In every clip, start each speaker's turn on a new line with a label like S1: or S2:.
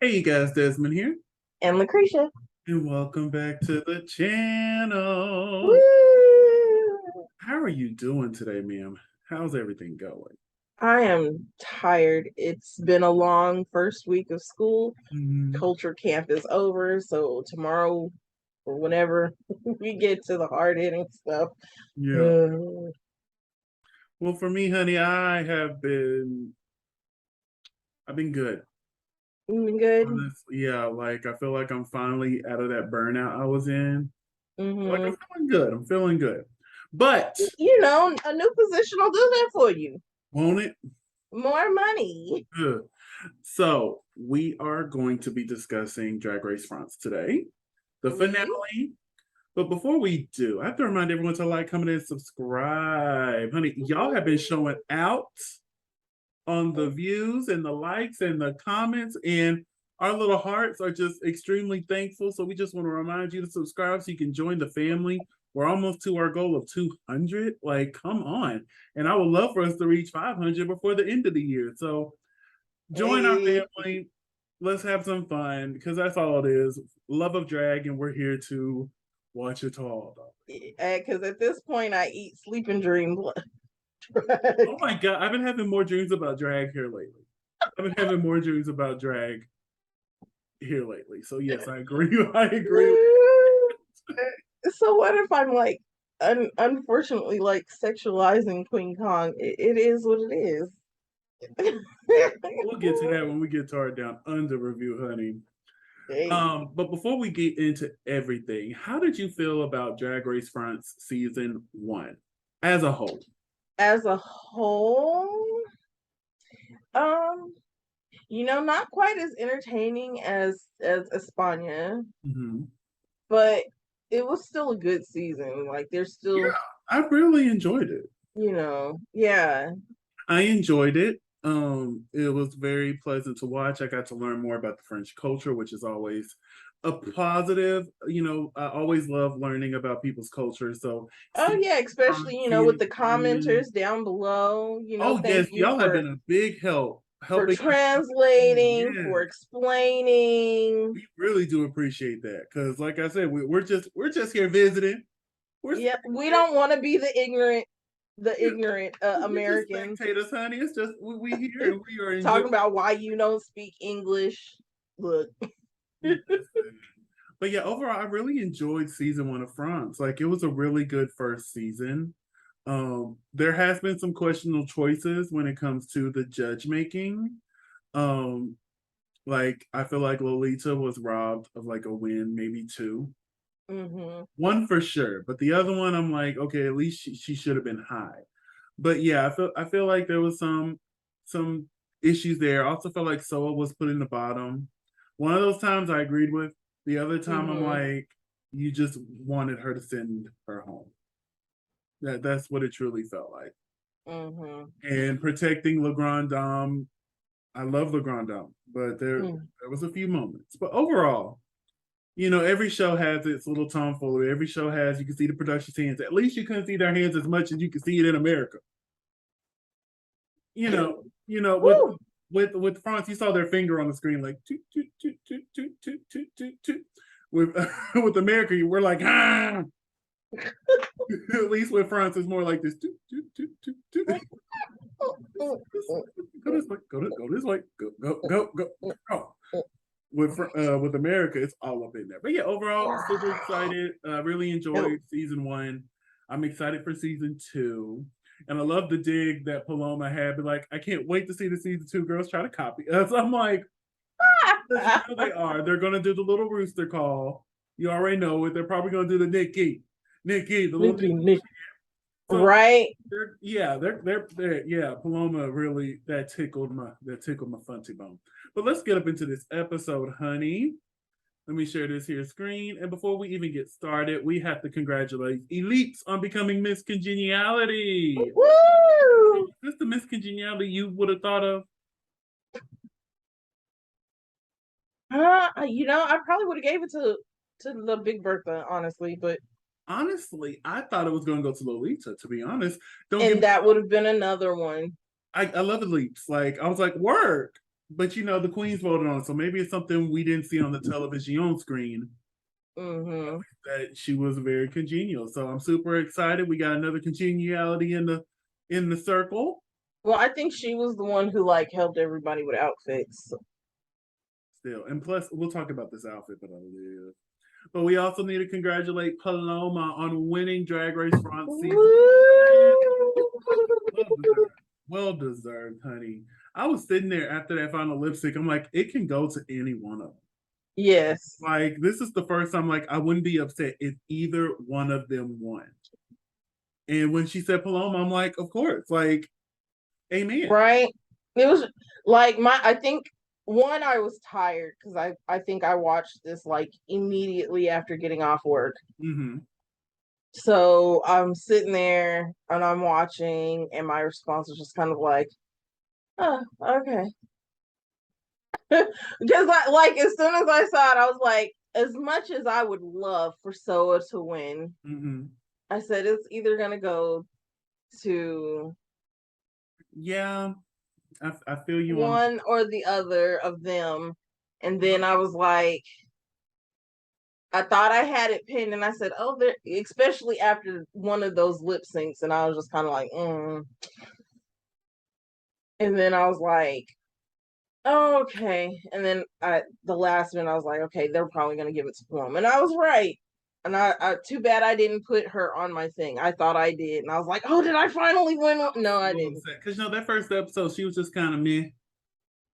S1: Hey you guys, Desmond here,
S2: And LaCresha.
S1: and welcome back to the channel.
S2: Woo!
S1: How are you doing today, ma'am? How's everything going?
S2: I am tired. It's been a long first week of school.
S1: Mhm.
S2: Culture camp is over, so tomorrow or whenever we get to the hard hitting stuff.
S1: Yeah.
S2: Uh,
S1: Well, for me, honey, I've been good.
S2: good.
S1: Honestly, yeah, like I feel like I'm finally out of that burnout I was in. Like I'm
S2: hmm
S1: feeling good. I'm feeling good. But
S2: A new position will do that for you.
S1: won't it?
S2: More money.
S1: Ugh. So we are going to be discussing Drag Race France today, the
S2: Wee.
S1: finale. But before we do, I have to remind everyone to like, comment, and subscribe. Honey, y'all have been showing out on the views and the likes and the comments, and our little hearts are just extremely thankful. So we just want to remind you to subscribe so you can join the family. We're almost to our goal of 200. Like, come on. And I would love for us to reach 500 before the end of the year. So join our
S2: Hey,
S1: family. Let's have some fun because that's all it is. Love of drag, and we're here to watch it all.
S2: because at this point I eat, sleep, and dream blood.
S1: Oh my god, I've been having more dreams about drag here lately. I've been having more dreams about drag here lately. So yes, I agree. I agree.
S2: So what if I'm like unfortunately like sexualizing Queen Kong? It is what it is.
S1: We'll get to that when we get to our down under review, honey.
S2: Hey,
S1: But before we get into everything, how did you feel about Drag Race France season 1 as a whole?
S2: as a whole, um, not quite as entertaining as España,
S1: Mhm.
S2: but it was still a good season. Like there's still,
S1: Yeah, I really enjoyed it.
S2: yeah.
S1: I enjoyed it. It was very pleasant to watch. I got to learn more about the French culture, which is always a positive. I always love learning about people's culture. So
S2: Oh
S1: seeing
S2: yeah, especially, with
S1: seeing
S2: the
S1: Carmen.
S2: commenters down below,
S1: Oh
S2: thank
S1: yes,
S2: you
S1: y'all have been a big help
S2: for
S1: helping us.
S2: translating, for
S1: Yes,
S2: explaining.
S1: we really do appreciate that because, like I said, we're just here visiting. We're
S2: Yeah, we don't want to be the
S1: we're,
S2: ignorant
S1: we're just
S2: Americans
S1: spectators, honey. It's just we here and we are enjoying.
S2: talking about why you don't speak English. Look,
S1: But yeah, overall, I really enjoyed season 1 of France. Like, it was a really good first season. There has been some questionable choices when it comes to the judge making. Um, like, I feel like Lolita was robbed of like a win, maybe two.
S2: hmm
S1: One for sure, but the other one, I'm like, okay, at least she should have been high. But yeah, I feel like there was some issues there. I also felt like Soa was put in the bottom. One of those times I agreed with. The other time I'm
S2: hmm
S1: like, you just wanted her to send her home. That's what it truly felt like.
S2: hmm
S1: And protecting Le Grand Dame, I love Le Grand Dame, but there was a few moments. But overall, every show has its little tomfoolery. Every show has, you can see the production hands. At least you couldn't see their hands as much as you can see it in America. you know, you know, with
S2: Woo.
S1: with France, you saw their finger on the screen like toot toot toot toot toot toot toot toot toot. With with America, we're like ah. At least with France, it's more like this toot toot toot toot toot. Go this way, go this way, go. With America, it's all up in there. But yeah, overall, super excited. Really enjoyed season 1. I'm excited for season 2. And I love the dig that Paloma had. Be like, I can't wait to see the season 2 girls try to copy us. I'm like, they are. They're gonna do the little rooster call. You already know it. They're probably gonna do the Nikki, the little
S2: Nikki, Nikki.
S1: so
S2: Right?
S1: yeah, Paloma really that tickled my funty bone. But let's get up into this episode, honey. Let me share this here screen. And before we even get started, we have to congratulate Elites on becoming Miss Congeniality.
S2: Woo!
S1: Is this the Miss Congeniality you would have thought of?
S2: I probably would have gave it to the Big Bertha, honestly, but
S1: Honestly, I thought it was going to go to Lolita, to be honest. Don't get
S2: and
S1: me
S2: that would
S1: wrong.
S2: have been another one.
S1: I love Elites. Like, I was like, work. but the queens voted on it, so maybe it's something we didn't see on the television screen.
S2: Mm-hmm.
S1: That she was very congenial. So I'm super excited. We got another congeniality in the circle.
S2: Well, I think she was the one who like helped everybody with outfits.
S1: Still, and plus we'll talk about this outfit, but we also need to congratulate Paloma on winning Drag Race France season. Well deserved, honey. I was sitting there after that final lip sync. I'm like, it can go to any one of them.
S2: Yes.
S1: Like, this is the first time, like, I wouldn't be upset if either one of them won. And when she said Paloma, I'm like, of course, like, amen.
S2: Right. It was like I think one, I was tired because I think I watched this like immediately after getting off work.
S1: Mm-hmm.
S2: So I'm sitting there and I'm watching, and my response was just kind of like, oh, okay. Because I like as soon as I saw it, I was like, as much as I would love for Soa to win,
S1: Mm-hmm.
S2: I said it's either gonna go to
S1: I feel you on
S2: one or the other of them. And then I was like, I thought I had it pinned, and I said, oh, there, especially after one of those lip syncs, and I was just kind of like, And then I was like, oh, okay. And then the last minute, I was like, okay, they're probably gonna give it to Plum, and I was right. And I too bad I didn't put her on my thing. I thought I did, and I was like, oh, did I finally win? No, I didn't.
S1: Because that first episode, she was just kind of meh.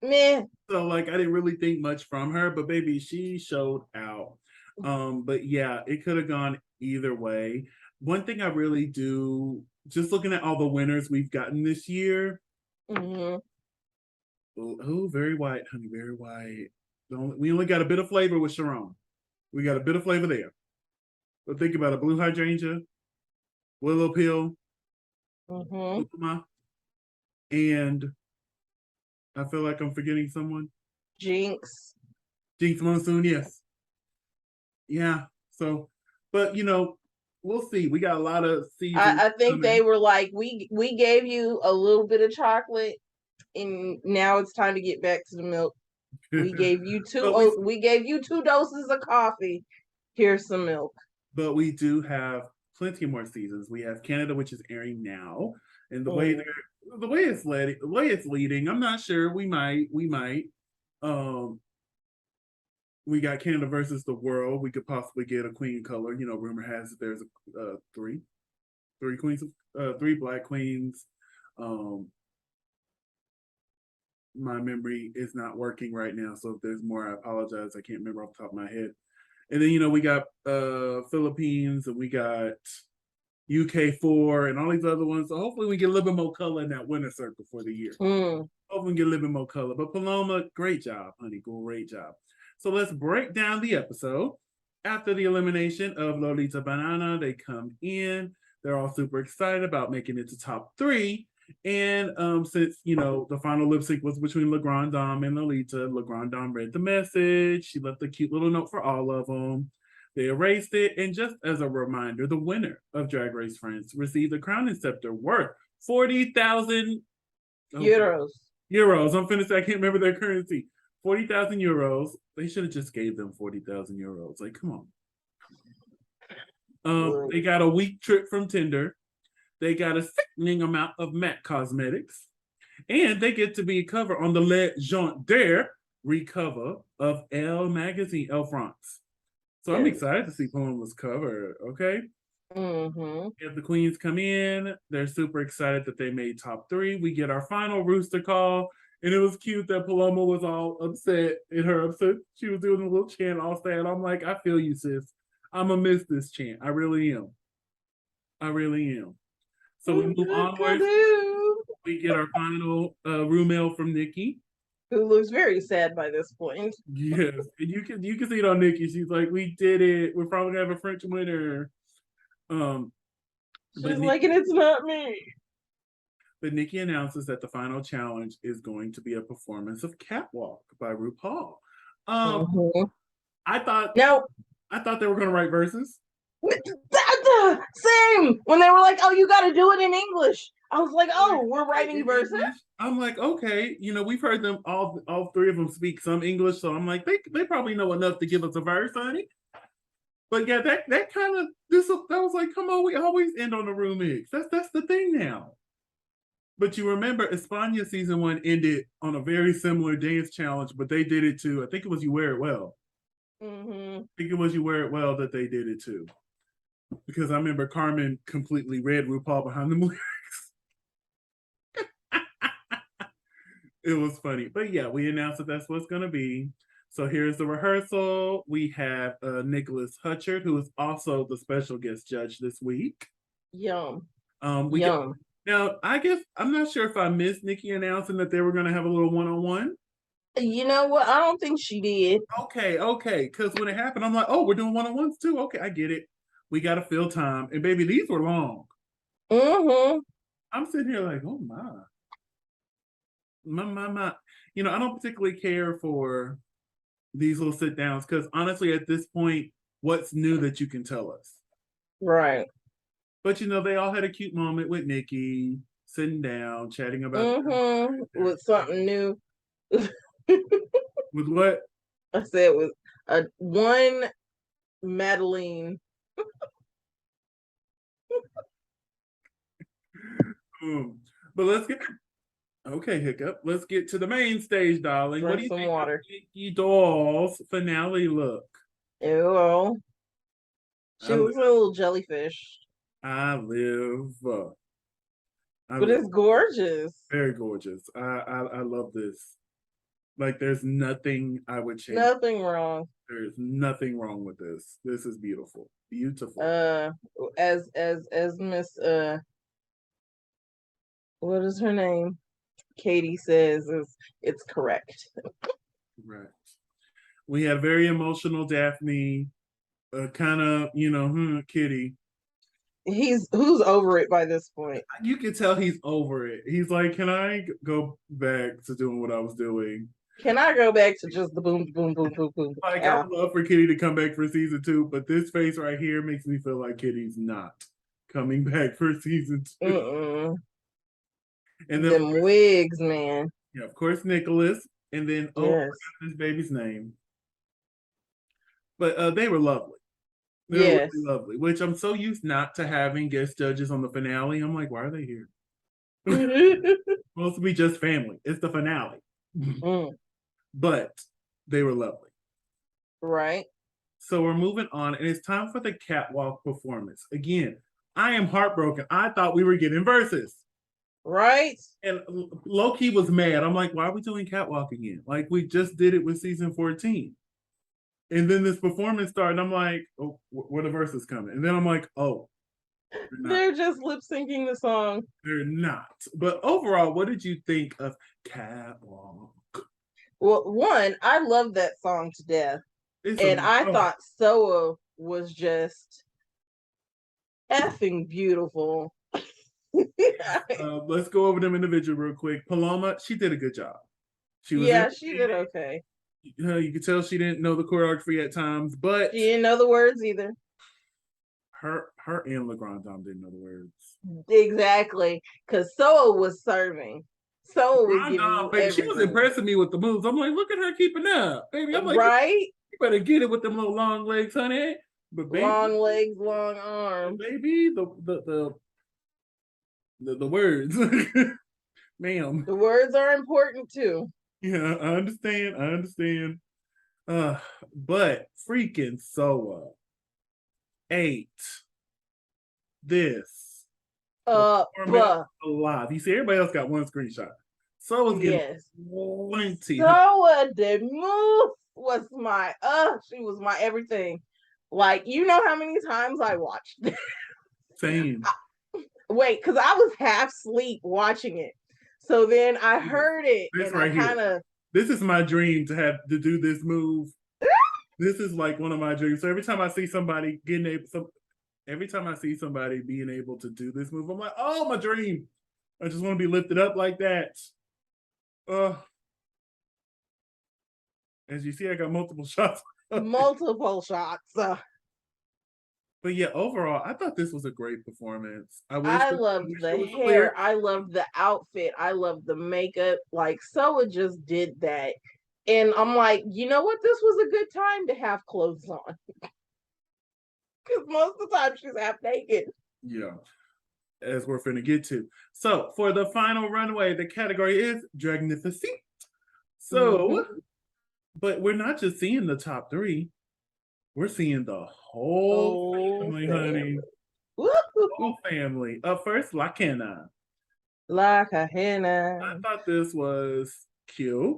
S2: Meh.
S1: So like, I didn't really think much from her, but baby, she showed out. But yeah, it could have gone either way. One thing I really do, just looking at all the winners we've gotten this year.
S2: Mm-hmm.
S1: Oh, very white, honey, very white. We only got a bit of flavor with Sharon. We got a bit of flavor there. But think about it: blue hydrangea, willow pill,
S2: Mm-hmm.
S1: and I feel like I'm forgetting someone.
S2: Jinx.
S1: Jinx Monsoon, yes. Yeah. So, but we'll see. We got a lot of seasons.
S2: I think they were like, we gave you a little bit of chocolate, and now it's time to get back to the milk. We gave you we gave you 2 doses of coffee. Here's some milk.
S1: But we do have plenty more seasons. We have Canada, which is airing now, and the way it's leading, I'm not sure. We might. We got Canada versus the world. We could possibly get a queen color. Rumor has it there's three queens, 3 black queens. My memory is not working right now, so if there's more, I apologize. I can't remember off the top of my head. And then we got Philippines, and we got UK4 and all these other ones. So hopefully we get a little bit more color in that winner circle for the year. Hopefully we get a little bit more color. But Paloma, great job, honey. Great job. So let's break down the episode. After the elimination of Lolita Banana, they come in. They're all super excited about making it to top 3. And since the final lip sync was between Grande and Lolita, Grande read the message. She left a cute little note for all of them. They erased it, and just as a reminder, the winner of Drag Race France received a crown and scepter worth 40,000
S2: euros.
S1: I'm finished. I can't remember their currency. 40,000 euros. They should have just gave them 40,000 euros. Like, come on. They got a week trip from Tinder. They got a sickening amount of MAC cosmetics. And they get to be covered on the Legendaire recover of Elle magazine, Elle France. So I'm excited to see Paloma's cover, okay? If the queens come in, they're super excited that they made top 3. We get our final Rooster call, and it was cute that Paloma was all upset in her upset. She was doing a little chant all sad. I'm like, I feel you, sis. I'm going to miss this chant. I really am. So we move onwards. We get our final room mail from Nikki,
S2: who looks very sad by this point.
S1: Yes, and you can see it on Nikki. She's like, "We did it. We're probably gonna have a French winner."
S2: She's like, and it's not me.
S1: But Nikki announces that the final challenge is going to be a performance of Catwalk by RuPaul. I thought they were gonna write verses.
S2: Same when they were like, "Oh, you got to do it in English." I was like, oh, we're writing verses.
S1: I'm like, okay, we've heard them all three of them speak some English, so I'm like, they probably know enough to give us a verse, honey. But yeah, that kind of that was like, come on, we always end on the remix. That's the thing now. But you remember España season 1 ended on a very similar dance challenge, but they did it too. I think it was You Wear It Well.
S2: Mm-hmm.
S1: I think it was You Wear It Well that they did it too. Because I remember Carmen completely read RuPaul behind the lyrics. It was funny. But yeah, we announced that that's what's going to be. So here's the rehearsal. We have Nicholas Hutchard, who is also the special guest judge this week.
S2: Yum.
S1: Yum. Now, I guess I'm not sure if I missed Nikki announcing that they were going to have a little one-on-one.
S2: You know what? I don't think she did.
S1: Okay. Because when it happened, I'm like, oh, we're doing one-on-ones too. Okay, I get it. We got to fill time. And baby, these were long.
S2: Mm-hmm.
S1: I'm sitting here like, oh my. My. I don't particularly care for these little sit downs because honestly, at this point, what's new that you can tell us?
S2: Right.
S1: But they all had a cute moment with Nikki sitting down, chatting about
S2: with something new.
S1: With what?
S2: I said with one Madeline.
S1: But let's get hiccup. Let's get to the main stage, darling.
S2: Drink
S1: what do you
S2: some
S1: think
S2: water.
S1: of Nikki Doll's finale look?
S2: Ew. She looks like a little jellyfish.
S1: I live.
S2: But it's gorgeous.
S1: Very gorgeous. I love this. Like, there's nothing I would change.
S2: Nothing wrong.
S1: There's nothing wrong with this. This is beautiful. Beautiful.
S2: As Miss what is her name? Katie says it's correct.
S1: Right. We have very emotional Daphne, kind of, Kitty.
S2: Who's over it by this point.
S1: You can tell he's over it. He's like, can I go back to doing what I was doing?
S2: Can I go back to just the boom, boom, boom, boom, boom?
S1: Like, I would love for Kitty to come back for season 2, but this face right here makes me feel like Kitty's not coming back for season 2.
S2: Mm-mm.
S1: And then
S2: them wigs, man.
S1: Yeah, of course, Nicholas. And then, I forgot this baby's name. But they were lovely. They were really lovely, which I'm so used not to having guest judges on the finale. I'm like, why are they here? Supposed to be just family. It's the finale. But they were lovely.
S2: Right.
S1: So we're moving on, and it's time for the catwalk performance. Again, I am heartbroken. I thought we were getting verses.
S2: Right.
S1: And Loki was mad. I'm like, why are we doing catwalk again? Like, we just did it with season 14. And then this performance started, and I'm like, oh, where the verses coming? And then I'm like, oh.
S2: They're just lip syncing the song.
S1: They're not. But overall, what did you think of Catwalk?
S2: Well, one, I love that song to death. I thought Soa was just effing beautiful.
S1: Let's go over them individually real quick. Paloma, she did a good job.
S2: She did okay.
S1: You could tell she didn't know the choreography at times, but
S2: she didn't know the words either.
S1: Her and LaGrande didn't know the words.
S2: Exactly, because Soa was serving. Soa was giving you everything.
S1: She was impressing me with the moves. I'm like, look at her keeping up, baby. I'm like,
S2: right?
S1: You better get it with them little long legs, honey. But baby,
S2: long legs, long arms,
S1: baby. The words, ma'am.
S2: The words are important too.
S1: Yeah, I understand. But freaking Soa ate this alive. You see, everybody else got one screenshot. Soa's getting plenty.
S2: Soa the move was my she was my everything. Like, you know how many times I watched this?
S1: Same.
S2: Wait, because I was half asleep watching it. So then I heard it,
S1: this
S2: and
S1: right
S2: I kind of.
S1: This is my dream to do this move. This is like one of my dreams. So every time I see somebody being able to do this move, I'm like, oh, my dream. I just want to be lifted up like that. As you see, I got multiple shots.
S2: Multiple shots.
S1: But yeah, overall, I thought this was a great performance. I
S2: I
S1: wish
S2: loved
S1: it
S2: the
S1: was the
S2: hair.
S1: lyrics.
S2: I loved the outfit. I loved the makeup. Like Soa just did that. And I'm like, you know what? This was a good time to have clothes on. Because most of the time she's half naked.
S1: Yeah, as we're finna get to. So for the final runway, the category is Dragnificent. So,
S2: Mm-hmm.
S1: but we're not just seeing the top three. We're seeing the whole
S2: Oh,
S1: family,
S2: family.
S1: honey.
S2: Woo-hoo-hoo.
S1: Whole family. Up first, LaCresha.
S2: Like a
S1: I
S2: henna.
S1: thought this was cute,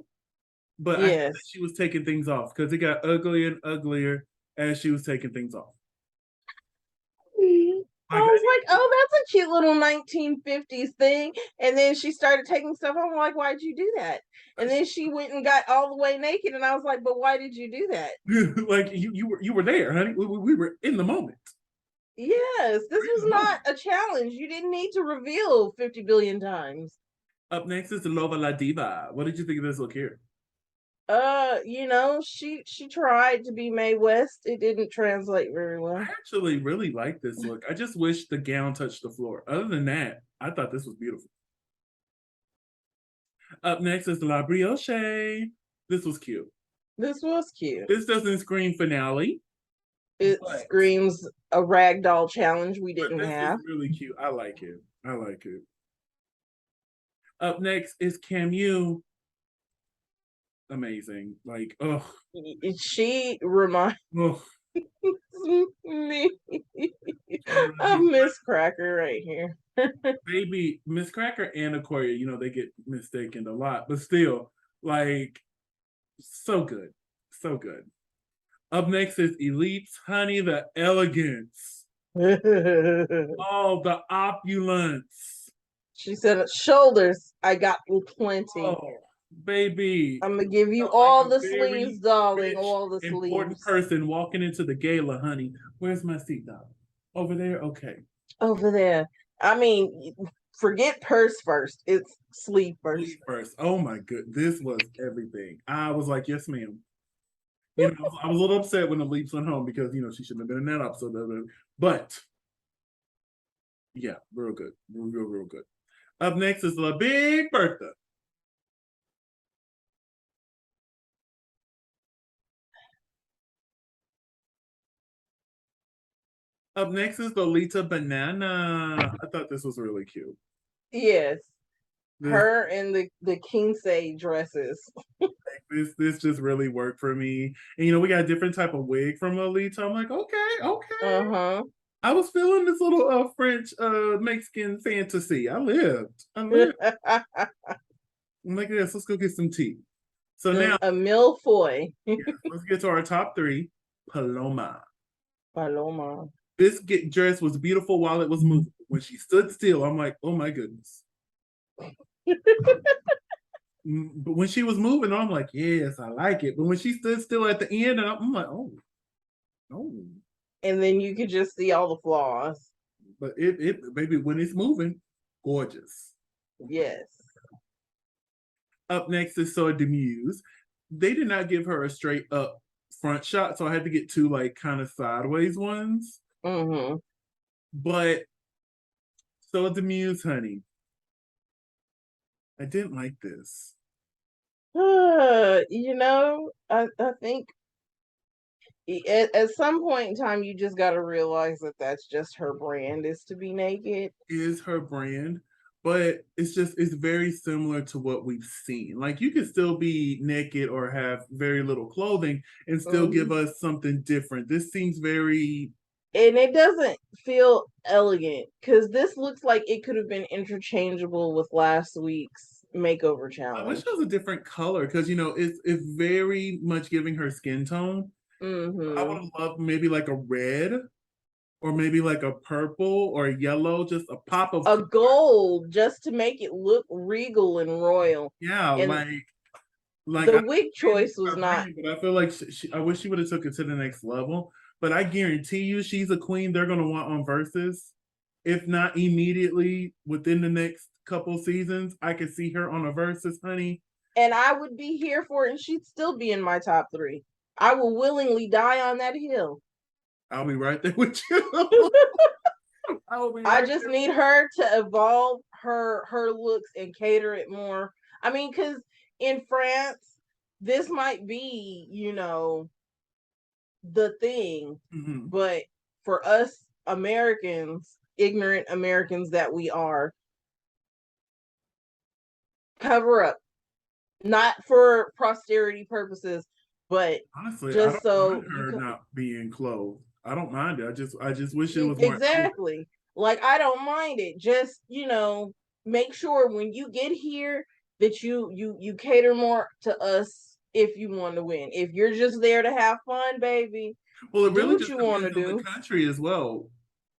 S1: but I hate that
S2: Yes.
S1: she was taking things off because it got uglier and uglier as she was taking things off.
S2: I
S1: Like,
S2: was like, oh, that's a cute little 1950s thing. And then she started taking stuff. I'm like, why'd you do that? And then she went and got all the way naked. And I was like, but why did you do that?
S1: like you were there, honey. We were in the moment.
S2: Yes, this
S1: In
S2: was
S1: the
S2: not
S1: moment.
S2: a challenge. You didn't need to reveal 50 billion times.
S1: Up next is the Lova La Diva. What did you think of this look here?
S2: She tried to be Mae West. It didn't translate very
S1: I
S2: well.
S1: actually really like this look. I just wish the gown touched the floor. Other than that, I thought this was beautiful. Up next is the La Brioche. This was cute.
S2: This was cute.
S1: This doesn't scream finale,
S2: It
S1: but
S2: screams a ragdoll challenge we didn't
S1: this is
S2: have.
S1: really cute. I like it. I like it. Up next is Camus. Amazing. Like, oh,
S2: She reminds
S1: oh.
S2: me of Miss Cracker right here.
S1: Baby, Miss Cracker and Aquaria, they get mistaken a lot, but still, like, so good. So good. Up next is Elites, honey, the elegance. Oh, the opulence.
S2: She said, shoulders, I got plenty.
S1: Oh, baby.
S2: I'm gonna give you
S1: Felt like
S2: all
S1: a
S2: the sleeves,
S1: very
S2: darling,
S1: rich,
S2: all the
S1: important
S2: sleeves.
S1: person walking into the gala, honey. Where's my seat, dog? Over there? Okay.
S2: Over there. I mean, forget purse first. It's sleeve first.
S1: Sleep first. Oh my good. This was everything. I was like, yes, ma'am. I was a little upset when the Leafs went home because she shouldn't have been in that episode of it. But yeah, real good. Real good. Up next is La Big Bertha. Up next is Lolita Banana. I thought this was really cute.
S2: Yes.
S1: This
S2: Her and the Kinsey dresses.
S1: this just really worked for me. And we got a different type of wig from Lolita. I'm like, okay.
S2: Uh-huh.
S1: I was feeling this little French Mexican fantasy. I lived. I'm like, yes, let's go get some tea. So now
S2: A milfoy.
S1: let's get to our top three. Paloma.
S2: Paloma.
S1: This dress was beautiful while it was moving. When she stood still, I'm like, oh my goodness. But when she was moving, I'm like, yes, I like it. But when she stood still at the end, and I'm like, oh, no.
S2: And then you could just see all the flaws.
S1: But baby, when it's moving, gorgeous.
S2: Yes.
S1: Up next is Soa Demuse. They did not give her a straight up front shot, so I had to get two like kind of sideways ones.
S2: Mm-hmm.
S1: But Soa Demuse, honey, I didn't like this.
S2: I think at some point in time, you just got to realize that that's just her brand is to be naked.
S1: Is her brand, but it's very similar to what we've seen. Like you can still be naked or have very little clothing and still give us something different. This seems very
S2: And it doesn't feel elegant because this looks like it could have been interchangeable with last week's makeover
S1: I wish
S2: challenge.
S1: it was a different color because it's very much giving her skin tone. I would
S2: Mm-hmm.
S1: have loved maybe like a red or maybe like a purple or a yellow, just a pop of
S2: A
S1: color.
S2: gold just to make it look regal and royal.
S1: Yeah,
S2: And
S1: like
S2: the
S1: I
S2: wig choice was not.
S1: but I feel like I wish she would have took it to the next level. But I guarantee you, she's a queen. They're gonna want on verses, if not immediately within the next couple seasons. I could see her on a versus, honey.
S2: And I would be here for it, and she'd still be in my top three. I will willingly die on that hill.
S1: I'll be right there with you.
S2: I just need her to evolve her looks and cater it more. I mean, because in France, this might be, the thing, but for us Americans, ignorant Americans that we are, cover up, not for posterity purposes, but
S1: Honestly, I
S2: just
S1: don't
S2: so
S1: mind
S2: you
S1: her
S2: can
S1: not being clothed. I don't mind it. I just wish it was more
S2: exactly. Like I don't mind it. Just make sure when you get here that you cater more to us if you want to win. If you're just there to have fun, baby,
S1: well, it
S2: do
S1: really
S2: what
S1: just
S2: you want to
S1: depends on the
S2: do.
S1: country as well,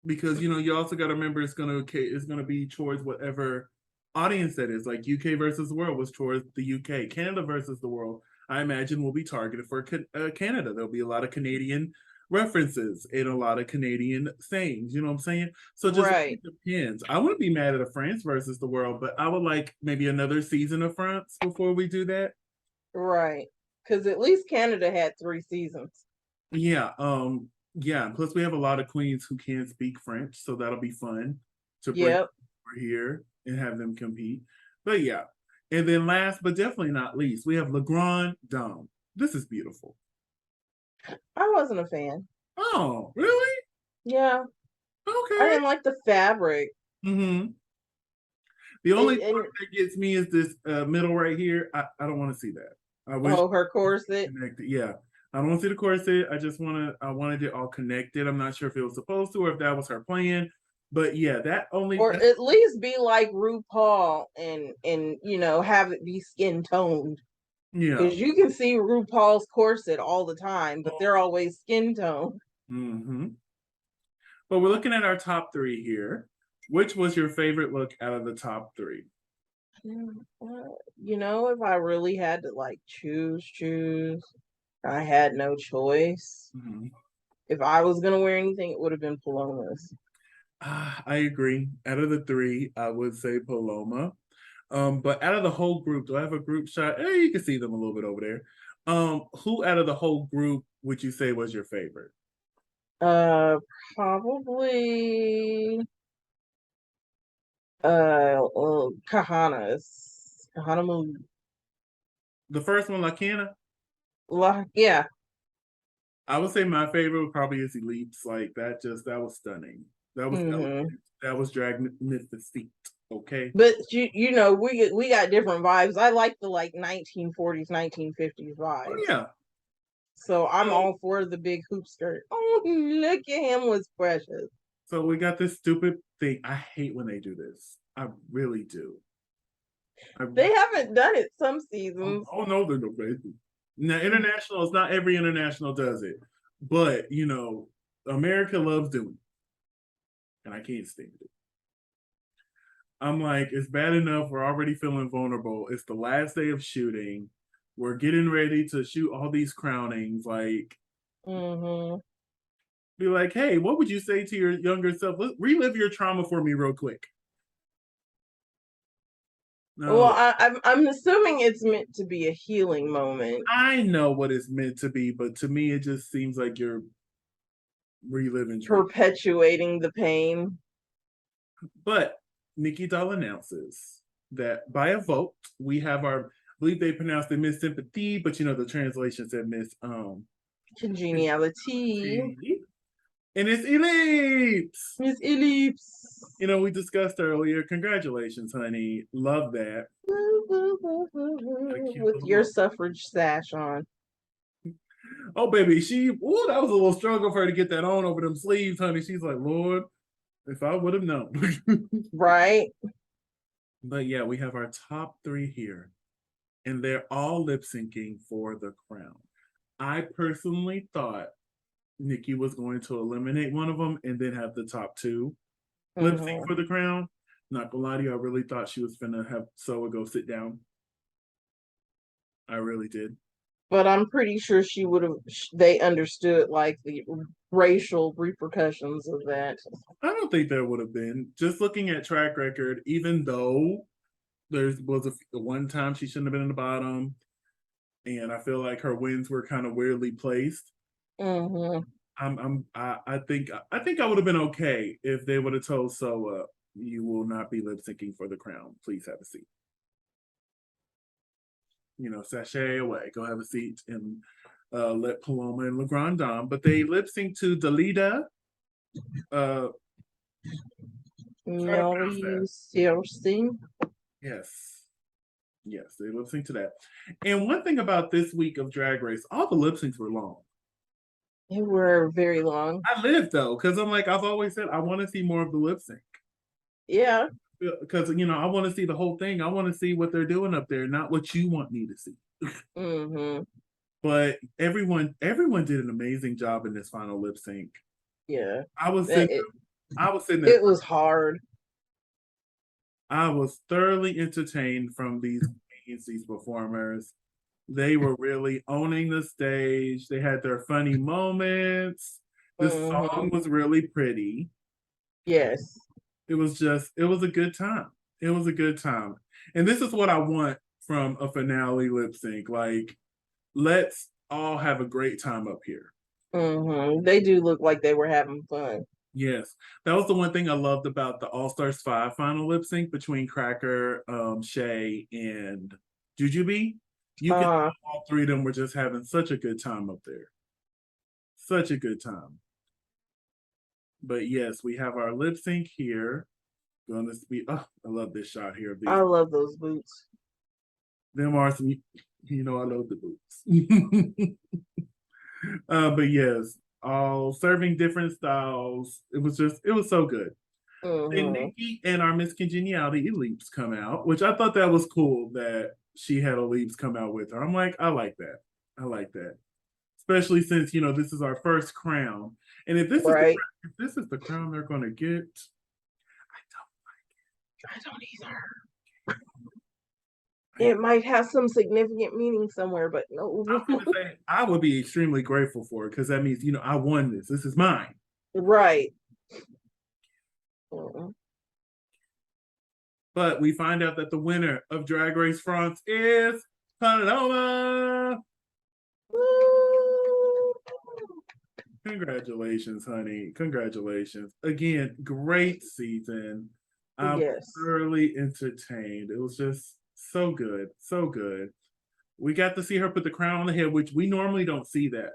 S1: because you also got to remember it's gonna be towards whatever audience that is. Like UK versus the world was towards the UK. Canada versus the world, I imagine, will be targeted for Canada. There'll be a lot of Canadian references and a lot of Canadian sayings. You know what I'm saying? So it just
S2: Right,
S1: really depends. I wouldn't be mad at a France versus the world, but I would like maybe another season of France before we do that.
S2: right. Because at least Canada had 3 seasons.
S1: Yeah, yeah. Plus, we have a lot of queens who can speak French, so that'll be fun to bring
S2: Yep.
S1: over here and have them compete. But yeah, and then last but definitely not least, we have Le Grand Dame. This is beautiful.
S2: I wasn't a fan.
S1: Oh, really?
S2: Yeah, I
S1: Okay.
S2: didn't like the fabric.
S1: Mm-hmm. The only
S2: It, and
S1: part that gets me is this middle right here. I don't want to see that. I wish
S2: oh, her corset.
S1: connected. Yeah. I don't want to see the corset. I wanted it all connected. I'm not sure if it was supposed to or if that was her plan. But yeah,
S2: Or at least be like RuPaul and have it be skin toned.
S1: yeah.
S2: Because you can see RuPaul's corset all the time, but they're always skin toned.
S1: Mm-hmm. But we're looking at our top three here. Which was your favorite look out of the top three?
S2: If I really had to like choose, I had no choice.
S1: Mm-hmm.
S2: If I was gonna wear anything, it would have been Palomas.
S1: I agree. Out of the three, I would say Paloma. But out of the whole group, do I have a group shot? You can see them a little bit over there. Who out of the whole group would you say was your favorite?
S2: Uh, Probably Kahanas. Kahana Moon.
S1: The first one, Lakina.
S2: Yeah.
S1: I would say my favorite would probably is Elites. Like that was stunning. That was
S2: Hmm.
S1: elegant. That was magnificent. Okay.
S2: But we got different vibes. I like the like 1940s, 1950s
S1: Oh
S2: vibes.
S1: yeah.
S2: So I'm
S1: So
S2: all for the big hoop skirt. Oh, look at him, was precious.
S1: so we got this stupid thing. I hate when they do this. I really do. I,
S2: They haven't done it some
S1: oh,
S2: seasons.
S1: oh no, they're no baby. Now international is not every international does it, but America loves doing it, and I can't stand it. I'm like, it's bad enough. We're already feeling vulnerable. It's the last day of shooting. We're getting ready to shoot all these crownings. Like,
S2: Hmm.
S1: be like, hey, what would you say to your younger self? Relive your trauma for me real quick.
S2: Well,
S1: No,
S2: I'm assuming it's meant to be a healing moment.
S1: I know what it's meant to be, but to me, it just seems like you're reliving trauma.
S2: Perpetuating the pain.
S1: But Nikki Doll announces that by a vote, we have I believe they pronounced it Miss Sympathy, but the translation said Miss
S2: Congeniality.
S1: and it's Ellipse.
S2: Miss Ellipse.
S1: We discussed earlier. Congratulations, honey. Love that. Got a cute
S2: With
S1: little
S2: your
S1: bow.
S2: suffrage sash on.
S1: Oh, baby, that was a little struggle for her to get that on over them sleeves, honey. She's like, Lord, if I would have known.
S2: Right?
S1: But yeah, we have our top three here, and they're all lip syncing for the crown. I personally thought Nikki was going to eliminate one of them and then have the top two lip sync
S2: Hmm.
S1: for the crown. Not gonna lie to you, I really thought she was gonna have Soa go sit down. I really did.
S2: But I'm pretty sure she would have, they understood like the racial repercussions of that.
S1: I don't think there would have been. Just looking at track record, even though there was one time she shouldn't have been in the bottom, and I feel like her wins were kind of weirdly placed.
S2: Hmm.
S1: I think I would have been okay if they would have told Soa, you will not be lip syncing for the crown. Please have a seat. Sashay away, go have a seat, and let Paloma and Grande on. But they lip sync to Dalida.
S2: No, you seriously?
S1: Yes. Yes, they lip sync to that. And one thing about this week of Drag Race, all the lip syncs were long.
S2: They were very long.
S1: I lived though, because I'm like, I've always said I want to see more of the lip sync.
S2: Yeah.
S1: Because I want to see the whole thing. I want to see what they're doing up there, not what you want me to see.
S2: Mm-hmm.
S1: But everyone did an amazing job in this final lip sync.
S2: Yeah.
S1: I was sitting there.
S2: It was hard.
S1: I was thoroughly entertained from these performers. They were really owning the stage. They had their funny moments. The song was really pretty.
S2: Yes.
S1: It was a good time. It was a good time. And this is what I want from a finale lip sync. Like, let's all have a great time up here.
S2: They do look like they were having fun.
S1: Yes. That was the one thing I loved about the All Stars 5 final lip sync between Cracker, Shay, and Jujubee. You can all three of them were just having such a good time up there. Such a good time. But yes, we have our lip sync here. Going to be, I love this shot here.
S2: I love those boots.
S1: Them are some, I love the boots. But yes, all serving different styles. It was so good. And Nikki and our Miss Congeniality Ellipse come out, which I thought that was cool that she had Ellipse come out with her. I'm like, I like that. I like that. Especially since, this is our first crown. And if this is the crown they're gonna get, I don't like it.
S2: I don't either. It might have some significant meaning somewhere, but no.
S1: I would be extremely grateful for it because that means, I won this. This is mine.
S2: Right.
S1: But we find out that the winner of Drag Race France is Paloma.
S2: Woo!
S1: Congratulations, honey. Congratulations. Again, great season. I was thoroughly entertained. It was just so good. So good. We got to see her put the crown on the head, which we normally don't see that.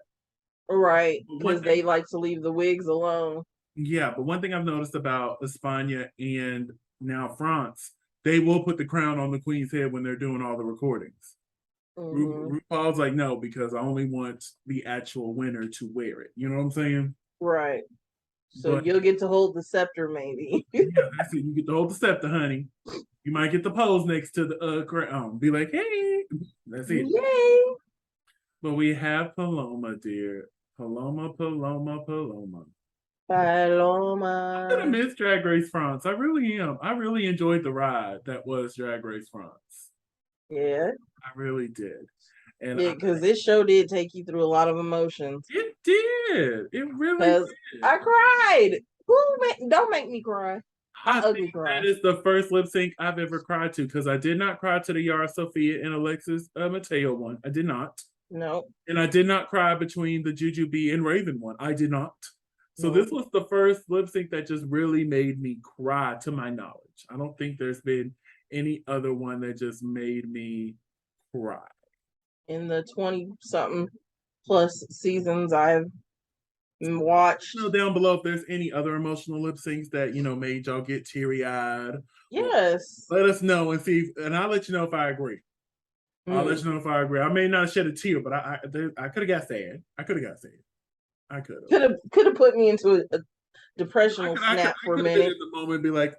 S2: Right. Because they like to leave the wigs alone.
S1: Yeah, but one thing I've noticed about España and now France, they will put the crown on the queen's head when they're doing all the recordings. RuPaul's like, no, because I only want the actual winner to wear it. You know what I'm saying?
S2: Right. So you'll get to hold the scepter, maybe.
S1: Yeah, that's it. You get to hold the scepter, honey. You might get the pose next to the crown. Be like, hey, that's it.
S2: Yay!
S1: But we have Paloma, dear. Paloma.
S2: Paloma.
S1: I'm gonna miss Drag Race France. I really am. I really enjoyed the ride that was Drag Race France.
S2: Yeah.
S1: I really did. And
S2: because this show did take you through a lot of emotions.
S1: It did. It really did.
S2: I cried. Don't make me cry.
S1: I think that is the first lip sync I've ever cried to because I did not cry to the Yara Sofia and Alexis Mateo one. I did not.
S2: No.
S1: And I did not cry between the Jujubee and Raven one. I did not. So this was the first lip sync that just really made me cry to my knowledge. I don't think there's been any other one that just made me cry.
S2: In the 20-something plus seasons I've watched.
S1: Down below if there's any other emotional lip syncs that, made y'all get teary-eyed.
S2: Yes.
S1: Let us know and see, and I'll let you know if I agree. I'll let you know if I agree. I may not have shed a tear, but I could have got sad. I could have
S2: put me into a depressional snap for a minute.
S1: At the moment, be like,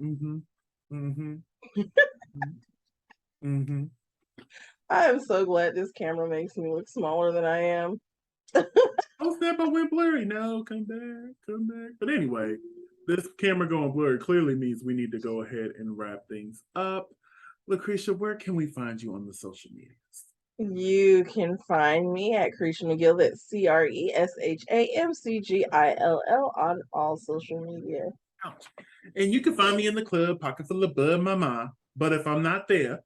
S2: I am so glad this camera makes me look smaller than I am.
S1: Oh snap! I went blurry. No, come back. But anyway, this camera going blurry clearly means we need to go ahead and wrap things up. LaCresha, where can we find you on the social medias?
S2: You can find me at Cresha McGill, that's CRESHAMCGILL on all social media.
S1: And you can find me in the club, Pocket Full of Bud Mama. But if I'm not there,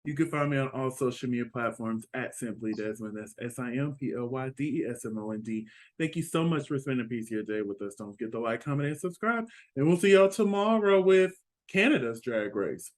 S1: You can find me on all social media platforms at Simply Desmond. That's SimplyDesmond. Thank you so much for spending a piece of your day with us. Don't forget to like, comment, and subscribe. And we'll see y'all tomorrow with Canada's Drag Race.